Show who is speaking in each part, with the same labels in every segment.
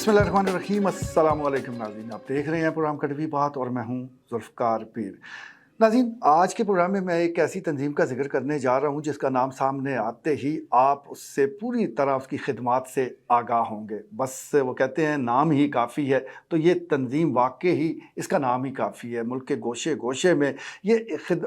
Speaker 1: बिस्मिल्लाहिर्रहमानिर्रहीम, अस्सलाम वालेकुम नाज़रीन। आप देख रहे हैं प्रोग्राम कड़वी बात और मैं हूं ज़ुल्फ़िकार पीर। नाज़रीन, आज के प्रोग्राम में मैं एक ऐसी तंजीम का जिक्र करने जा रहा हूं जिसका नाम सामने आते ही आप उससे पूरी तरह उसकी खिदमात से आगाह होंगे। बस वो कहते हैं नाम ही काफ़ी है, तो ये तंजीम वाकई ही इसका नाम ही काफ़ी है। मुल्क के गोशे गोशे में ये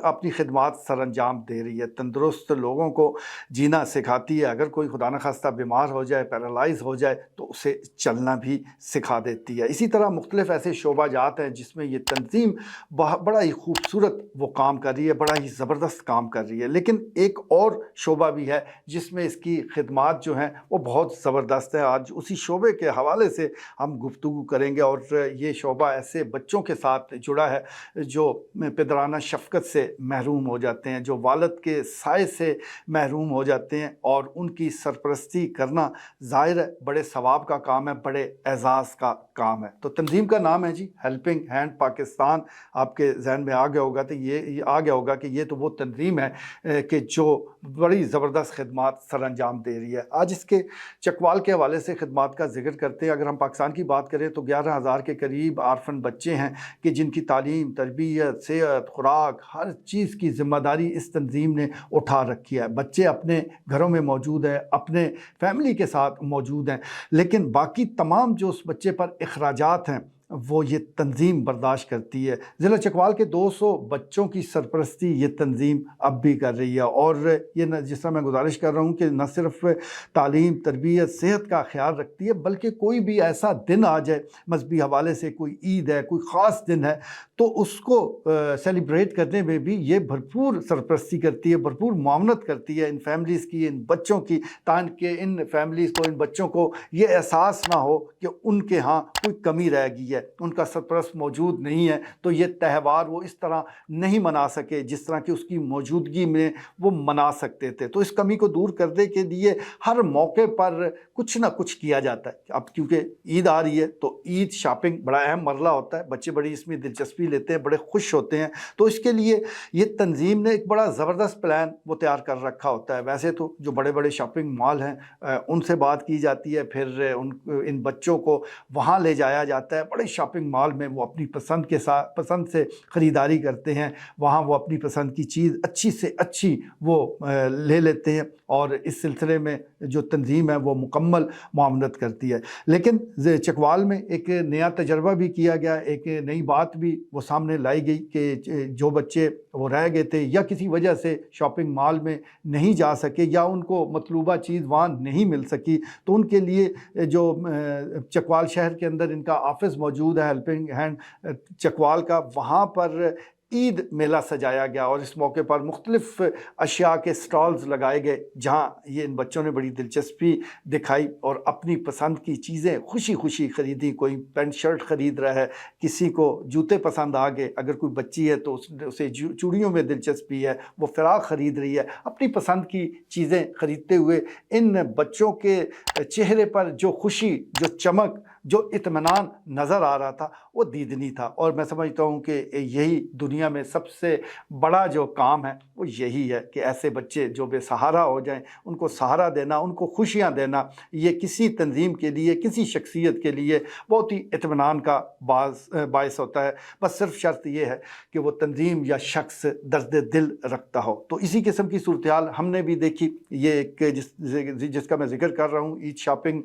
Speaker 1: अपनी खिदमात सर अंजाम दे रही है। तंदुरुस्त लोगों को जीना सिखाती है। अगर कोई खुदा न खास्ता बीमार हो जाए, पैरालाइज हो जाए, तो उसे चलना भी सिखा देती है। इसी तरह मुख्तलिफ ऐसे शोबाजात हैं जिसमें ये तंजीम बड़ा ही खूबसूरत वो काम कर रही है, बड़ा ही ज़बरदस्त काम कर रही है। लेकिन एक और शोबा भी है जिसमें इसकी खिदमात जो हैं वो बहुत ज़बरदस्त है। आज उसी शोबे के हवाले से हम गुफ्तगू करेंगे और ये शोबा ऐसे बच्चों के साथ जुड़ा है जो पिदराना शफ़क़त से महरूम हो जाते हैं, जो वालिद के साए से महरूम हो जाते हैं, और उनकी सरपरस्ती करना ज़ाहिर है बड़े सवाब का काम है, बड़े एज़ाज़ का काम है। तो तंजीम का नाम है जी हेल्पिंग हैंड पाकिस्तान। आपके जहन में आ गया होगा तो ये आ गया होगा कि ये तो वो तंजीम है कि जो बड़ी ज़बरदस्त खिदमात सर अंजाम दे रही है। आज इसके चकवाल के हवाले से खिदमात का जिक्र करते हैं। अगर हम पाकिस्तान की बात करें तो 11,000 के करीब आरफन बच्चे हैं कि जिनकी तालीम, तरबियत, सेहत, खुराक, हर चीज़ की ज़िम्मेदारी इस तंजीम ने उठा रखी है। बच्चे अपने घरों में मौजूद हैं, अपने फैमिली के साथ मौजूद हैं, लेकिन बाकी तमाम जो उस बच्चे पर अखराजात हैं वो ये तंजीम बर्दाश्त करती है। ज़िला चकवाल के 200 बच्चों की सरपरस्ती ये तंजीम अब भी कर रही है, और ये जिस तरह मैं गुजारिश कर रहा हूँ कि न सिर्फ तालीम, तरबियत, सेहत का ख्याल रखती है, बल्कि कोई भी ऐसा दिन आ जाए मजहबी हवाले से, कोई ईद है, कोई ख़ास दिन है, तो उसको सेलिब्रेट करने में भी ये भरपूर सरपरस्ती करती है, भरपूर मुआवनत करती है इन फैमिलीज़ की, इन बच्चों की, ताकि इन फैमिलीज़ को, इन बच्चों को ये एहसास ना हो कि उनके यहाँ कोई कमी रह गई है, उनका सरपरस्त मौजूद नहीं है, तो ये त्यौहार वो इस तरह नहीं मना सके जिस तरह की उसकी मौजूदगी में वो मना सकते थे। तो इस कमी को दूर करने के लिए हर मौके पर कुछ ना कुछ किया जाता है। अब क्योंकि ईद आ रही है तो ईद शॉपिंग बड़ा अहम मरला होता है, बच्चे बड़ी इसमें दिलचस्पी लेते हैं, बड़े खुश होते हैं। तो इसके लिए ये तंजीम ने एक बड़ा ज़बरदस्त प्लान वो तैयार कर रखा होता है। वैसे तो जो बड़े बड़े शॉपिंग मॉल हैं उनसे बात की जाती है, फिर इन बच्चों को वहाँ ले जाया जाता है। बड़े शॉपिंग मॉल में वो अपनी पसंद के साथ पसंद से ख़रीदारी करते हैं, वहाँ वो अपनी पसंद की चीज़ अच्छी से अच्छी वो ले लेते हैं, और इस सिलसिले में जो तंजीम है वो मुकम्मल मुआवनत करती है। लेकिन चकवाल में एक नया तजर्बा भी किया गया, एक नई बात भी वो सामने लाई गई कि जो बच्चे वो रह गए थे या किसी वजह से शॉपिंग मॉल में नहीं जा सके या उनको मतलूबा चीज़ वहाँ नहीं मिल सकी, तो उनके लिए जो चकवाल शहर के अंदर इनका ऑफिस मौजूद है हेल्पिंग हैंड चकवाल का, वहाँ पर ईद मेला सजाया गया और इस मौके पर मुख्तलिफ अशिया के स्टॉल्स लगाए गए जहाँ ये इन बच्चों ने बड़ी दिलचस्पी दिखाई और अपनी पसंद की चीज़ें खुशी खुशी ख़रीदी। कोई पेंट शर्ट ख़रीद रहा है, किसी को जूते पसंद आ गए, अगर कोई बच्ची है तो उसे चूड़ियों में दिलचस्पी है, वो फ़राक ख़रीद रही है। अपनी पसंद की चीज़ें ख़रीदते हुए इन बच्चों के चेहरे पर जो खुशी, जो चमक, जो इत्मीनान नज़र आ रहा था वो दीदनी था। और मैं समझता हूँ कि यही दुनिया में सबसे बड़ा जो काम है वो यही है कि ऐसे बच्चे जो बेसहारा हो जाएं उनको सहारा देना, उनको खुशियाँ देना, ये किसी तंजीम के लिए, किसी शख्सियत के लिए बहुत ही इत्मीनान का बायस होता है। बस सिर्फ शर्त ये है कि वो तंजीम या शख्स दर्द दिल रखता हो। तो इसी किस्म की सूरत हाल हमने भी देखी। ये एक जिसका मैं जिक्र कर रहा हूँ ईद शॉपिंग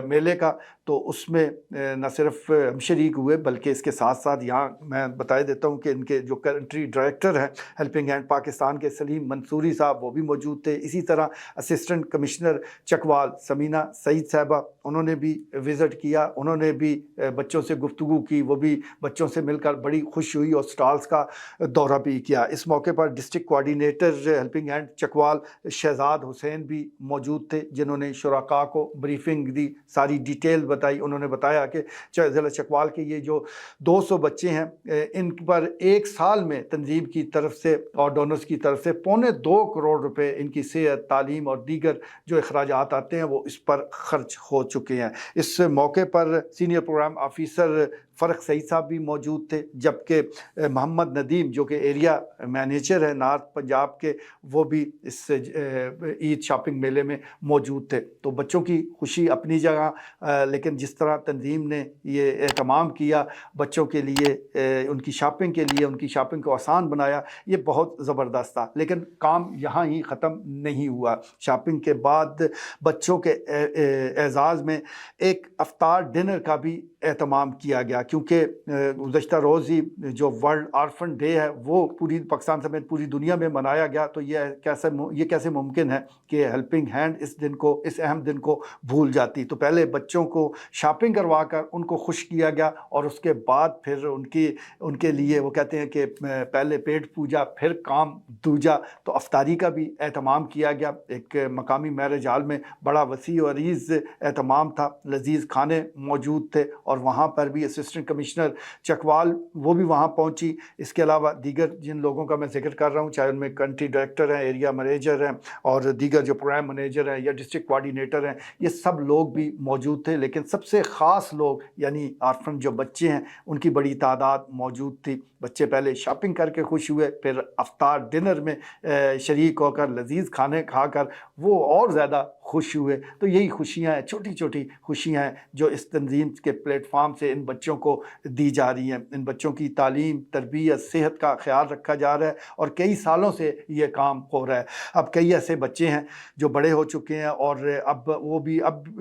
Speaker 1: मेले का, तो उसमें न सिर्फ हम शरीक हुए बल्कि इसके साथ साथ यहाँ मैं बता देता हूँ कि इनके जो कंट्री डायरेक्टर हैं हेल्पिंग हैंड पाकिस्तान के सलीम मंसूरी साहब वो भी मौजूद थे। इसी तरह असिस्टेंट कमिश्नर चकवाल समीना सईद साहबा, उन्होंने भी विज़िट किया, उन्होंने भी बच्चों से गुफ्तगू की, वो भी बच्चों से मिलकर बड़ी खुश हुई और स्टॉल्स का दौरा भी किया। इस मौके पर district coordinator helping hand Chakwal Shahzad Hussain भी मौजूद थे जिन्होंने शुराका को ब्रीफिंग दी, सारी डिटेल बताई। उन्होंने बताया कि ज़िला चकवाल के ये जो 200 बच्चे हैं इन पर एक साल में तंजीम की तरफ से और डोनर्स की तरफ से 2.25 करोड़ रुपए इनकी सेहत, तालीम और दीगर जो अखराजात आते हैं वो इस पर खर्च हो चुके हैं। इस मौके पर सीनियर प्रोग्राम ऑफिसर फ़र्क सईद साहब भी मौजूद थे, जबकि मोहम्मद नदीम जो कि एरिया मैनेजर है नॉर्थ पंजाब के, वो भी इस ईद शॉपिंग मेले में मौजूद थे। तो बच्चों की खुशी अपनी जगह, लेकिन जिस तरह तंजीम ने ये एहतमाम किया बच्चों के लिए, उनकी शॉपिंग के लिए, उनकी शॉपिंग को आसान बनाया, ये बहुत ज़बरदस्त था। लेकिन काम यहाँ ही ख़त्म नहीं हुआ। शॉपिंग के बाद बच्चों के एजाज़ में एक अफ्तार डिनर का भी एहतमाम किया गया, क्योंकि गुज़श्ता रोज़ ही जो वर्ल्ड आर्फन डे है वो पूरी पाकिस्तान समेत पूरी दुनिया में मनाया गया। तो ये कैसे मुमकिन है कि हेल्पिंग हैंड इस अहम दिन को भूल जाती। तो पहले बच्चों को शॉपिंग करवा कर उनको खुश किया गया, और उसके बाद फिर उनके लिए वो कहते हैं कि पहले पेट पूजा फिर काम दूजा। तो अफ्तारी का भी एहतमाम किया गया। एक मकामी मैरिज हॉल में बड़ा वसी और अरीज़ एहतमाम था, लजीज़ खाने मौजूद थे, और वहाँ पर भी असिस्टेंट कमिश्नर चकवाल वो भी वहाँ पहुँची। इसके अलावा दीगर जिन लोगों का मैं जिक्र कर रहा हूँ, चाहे उनमें कंट्री डायरेक्टर हैं, एरिया मैनेजर हैं, और दीगर जो प्रोग्राम मैनेजर हैं या डिस्ट्रिक्ट कोऑर्डिनेटर हैं, ये सब लोग भी मौजूद थे। लेकिन सबसे ख़ास लोग यानी आर्फन जो बच्चे हैं उनकी बड़ी तादाद मौजूद थी। बच्चे पहले शॉपिंग करके खुश हुए, फिर अफ्तार डिनर में शरीक होकर लजीज़ खाने खाकर वो और ज़्यादा खुश हुए। तो यही खुशियाँ हैं, छोटी छोटी खुशियाँ हैं जो इस तंजीम के प्लेटफार्म से इन बच्चों को दी जा रही हैं। इन बच्चों की तालीम, तरबियत, सेहत का ख्याल रखा जा रहा है, और कई सालों से ये काम हो रहा है। अब कई ऐसे बच्चे हैं जो बड़े हो चुके हैं, और अब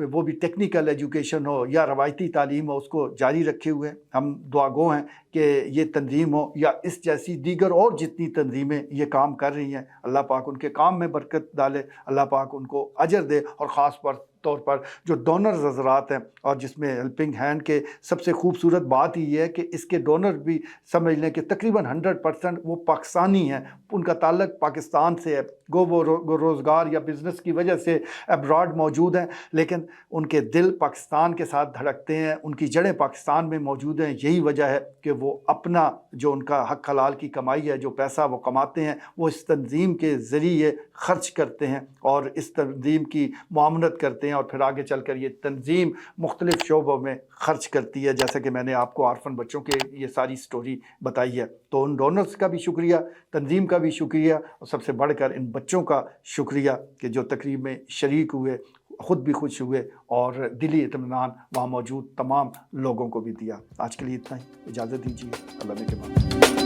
Speaker 1: वो भी टेक्निकल एजुकेशन हो या रवायती तालीम हो, उसको जारी रखे हुए। हम दुआगो हैं कि ये तंजीम हो या इस जैसी दीगर और जितनी तंजीमें ये काम कर रही हैं, अल्लाह पाक उनके काम में बरकत डाले, अल्लाह पाक उनको अजर दे। और ख़ास तौर पर जो डोनर्स हज़रात हैं, और जिसमें हेल्पिंग हैंड के सबसे खूबसूरत बात ये है कि इसके डोनर भी समझ लें कि तकरीबन 100% वो पाकिस्तानी हैं, उनका ताल्लुक़ पाकिस्तान से है। वो रोज़गार या बिज़नेस की वजह से अब्रॉड मौजूद हैं, लेकिन उनके दिल पाकिस्तान के साथ धड़कते हैं, उनकी जड़ें पाकिस्तान में मौजूद हैं। यही वजह है कि वो अपना जो उनका हक हलाल की कमाई है, जो पैसा वो कमाते हैं, वो इस तंजीम के ज़रिए ख़र्च करते हैं और इस तंजीम की मुआवनत करते हैं, और फिर आगे चलकर ये तंजीम मुख्तलिफ़ शोबों में ख़र्च करती है, जैसे कि मैंने आपको आर्फन बच्चों के ये सारी स्टोरी बताई है। तो उन डोनर्स का भी शुक्रिया, तंजीम का भी शुक्रिया, और सबसे बढ़कर इन बच्चों का शुक्रिया कि जो तकरीब में शरीक हुए, ख़ुद भी खुश हुए, और दिली इत्मीनान वहाँ मौजूद तमाम लोगों को भी दिया। आज के लिए इतना ही, इजाज़त दीजिए, अल्लाह ने के बाद।